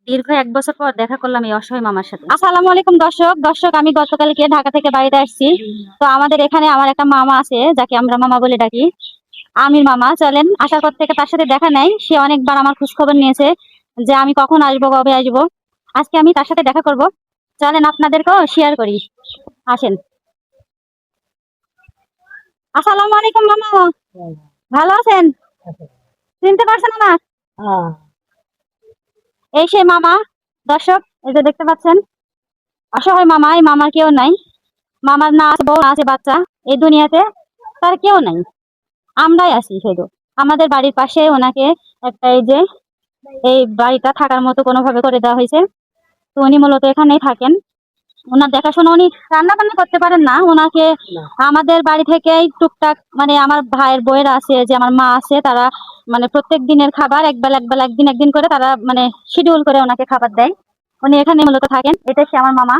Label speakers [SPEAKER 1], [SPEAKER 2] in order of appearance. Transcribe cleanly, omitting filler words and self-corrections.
[SPEAKER 1] দীর্ঘ ১ বছর পর দেখা করলাম এই অসহায় মামার সাথে। আসসালামু আলাইকুম দর্শক, আমি গতকালকে ঢাকা থেকে বাড়িতে আসছি। তো আমাদের এখানে আমার একটা মামা আছে, যাকে আমরা মামা বলে ডাকি, আমির মামা। চলেন আসার পর থেকে তার সাথে দেখা নাই। সে অনেকবার আমার খোঁজ খবর নিয়েছে যে আমি কখন আসবো, কবে আসবো। আজকে আমি তার সাথে দেখা করব। চলেন আপনাদেরকেও শেয়ার করি, আসেন। আসসালামু আলাইকুম মামা, ভালো আছেন? চিনতে পারছেন আমার? এই সেই মামা। দর্শক, এই যে দেখতে পাচ্ছেন, অসহায় মামা। এই মামার কেউ নাই। মামার না আছে বউ, না আছে বাচ্চা। এই দুনিয়াতে তার কেউ নাই, আমরাই আছি শুধু। আমাদের বাড়ির পাশে ওনাকে একটা, এই যে এই বাড়িটা থাকার মতো কোনোভাবে করে দেওয়া হয়েছে। তো উনি মূলত এখানেই থাকেন। ওনার দেখাশোনা, উনি রান্না বান্না করতে পারেন না। ওনাকে আমাদের বাড়ি থেকেই টুকটাক, মানে আমার ভাইয়ের বউয়ের আছে, যে আমার মা আছে, তারা মানে প্রত্যেক দিনের খাবার একবেলা একদিন একদিন করে তারা মানে শিডিউল করে ওনাকে খাবার দেয়। উনি এখানে মূলত থাকেন। এটা সে আমার মামা।